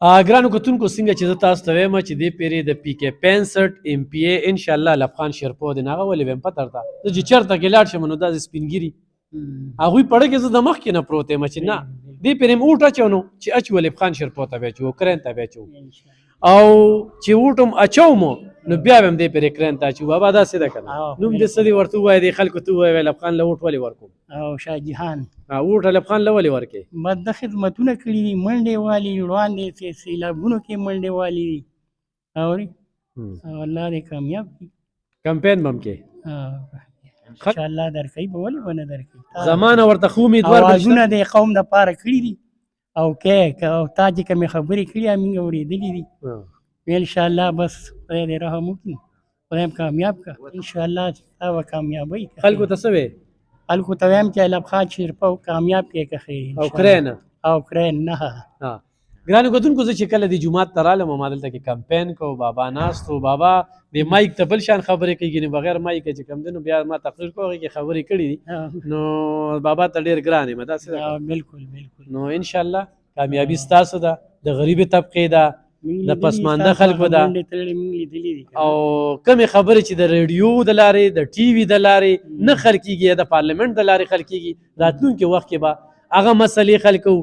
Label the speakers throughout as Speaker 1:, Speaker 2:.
Speaker 1: ګرانو کتونکو څنګه چې زه تاسو ته وایم چې دې پیرې د پی کې 65 ام پی ای انشاءالله لفخان شیرپو دی هغه ولې ویم پته درته زه چې چېرته کې لاړ شم نو داسې سپینګیري هغوی پړه کې زه د مخکې نه پروت یم چې نه دې پیرې م اوټ اچو نو چې اچو لفخان شیرپو ته بیا اچو کرین ته بیا اچو او چې اوټ هم اچو مو نو بیا به هم دې پیرې کرین ته اچو بابا داسې ده که نه نوم دې څه دې ورته ووایه دې خلکو ته ووایه لفخان له اوټ ولې ورکوم
Speaker 2: او شاه جهان
Speaker 1: اوټ لفخان له ولې ورکې
Speaker 2: مده خدمتونه کړي دي منډې والي وړاندې سیلابونو کې منډې والي دي اوري او الله دې کامیاب کړي
Speaker 1: کمپین بم کې
Speaker 2: انشاءالله درکوي به ولې به نه درکوي
Speaker 1: زمانه ورته خو امیدوار
Speaker 2: اوازونه د قوم دپاره کړي دي او او تا چې کومې خبرې کړي موږ اورېدلې دي انشاءالله بس خدای دې رحم وکړي خدای هم کامیاب کړه انشاءالله تا به کامیابۍ
Speaker 1: خلکو ته څه وې
Speaker 2: خلکو ته وایم چې لفخان شیرپو کامیاب کړې که خیر
Speaker 1: او کرین
Speaker 2: او کرین نه
Speaker 1: ګرانو کتونکو زه چې کله د جومات ته رالم ما دلته کې کمپین کو بابا ناست و بابا د مایک ته بل شان خبرې کوي ګینې بغیر مایکه چې کوم دی نو بیا ما تقریر کوو هغې کې خبرې کړي دي نو بابا ته ډېر ګران یم داسې
Speaker 2: بالکل بالکل
Speaker 1: نو انشاءالله کامیابي ستاسو ده د غریبې طبقې ده د پسمانده خلکو ده او کمې خبرې چې د ریډیو د لارې د ټي وي د لارې نه خل کېږي یا د پارلمنټ د لارې خل کېږي راتلونکي وخت کې به هغه مسلې خل کوو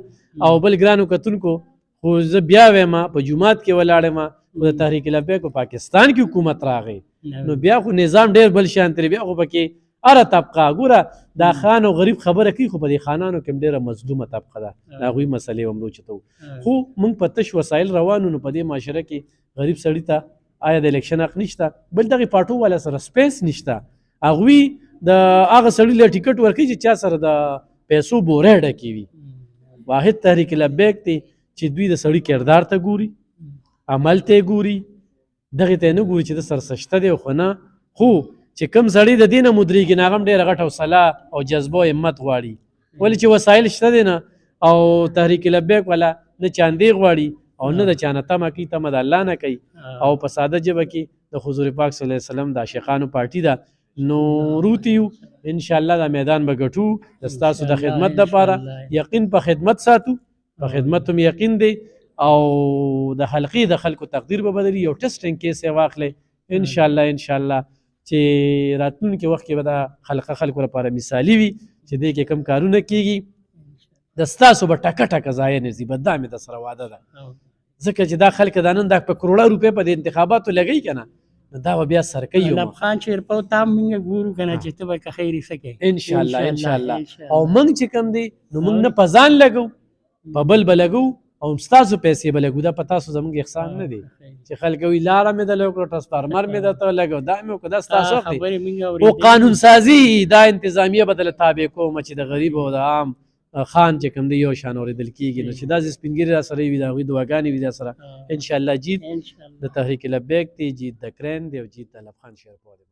Speaker 1: او بل ګرانو کتونکو خو زه بیا وایم په جومات کې ولاړ یم خو د تحریک لبیک په پاکستان کې حکومت راغی نو بیا خو نظام ډېر بل شان ترې بیا خو پکې هره طبقه ګوره دا خان او غریب خبره کوي خو په دې خانانو کې هم ډېره مظلومه طبقه ده د هغوی مسلې هم روچتو خو موږ په تش وسایل روانو نو په دې معاشره کې غریب سړي ته آیا د الیکشن حق نشته بل دغې پارټو والا سره سپیس نشته هغوی د هغه سړي له ټیکټ ورکوي چې چا سره د پیسو بورې ډکې وي واحد تحریک لبیک دی چې دوی د سړي کردار ته ګوري عمل ته ګوري دغې ته نه ګوري چې د سرسشته دی خو نه خو چې کوم سړی د دې نه مدرېږي نو هغه هم ډېره غټه حوصله او جذبه او همت غواړي ولې چې وسایل شته دی نه او تحریک لبیک والا نه چاندې غواړي او نه د چا نه تمه کوي تمه د الله نه کوي او په ساده ژبه کې د حضور پاک صلی الله علیه وسلم د عاشقانو پارټي ده نو روتي یو انشاءالله دا میدان به ګټو د ستاسو د خدمت دپاره یقین په خدمت ساتو په خدمت هم یقین دی او د حلقې د خلکو تقدیر به بدلي یو ټسټینګ کیس یې واخلئ انشاءالله چې راتلونکي وخت کې به دا حلقه خلکو لپاره مثالي وي چې دې کې کم کارونه کېږي د ستاسو به ټکه ټکه ضایع نه ځي به دا مې در سره واده ده ځکه چې دا خلک دا نن دا په کروڑه روپۍ په د انتخاباتو لګوي که نه دا به بیا سر کوي
Speaker 2: لفخان شیرپو تا موږ ګورو که نه چې ته به که خیر یې څه کوې
Speaker 1: انشاءالله او موږ چې کوم دی نو موږ نه په ځان لګو په بل به لګو او ستاسو پیسې به لګو دا په تاسو زموږ احسان نه دی چې خلک وایي لاره مې درله وکړه ټرانسفارمر مې درته ولګو دا مې وکړه دا ستاسو وخت دی خو قانون سازي دا انتظامیه به درله تابع کوم چې د غریب او د عام خان چې کوم دی یو شان اورېدل کېږي نو چې داسې سپین ږیري را سره وي د هغوی دعاګانې وي در سره انشاءالله جیت د تحریک لبیک دی جیت د کرین دی او جیت د لفخان شیرپو دی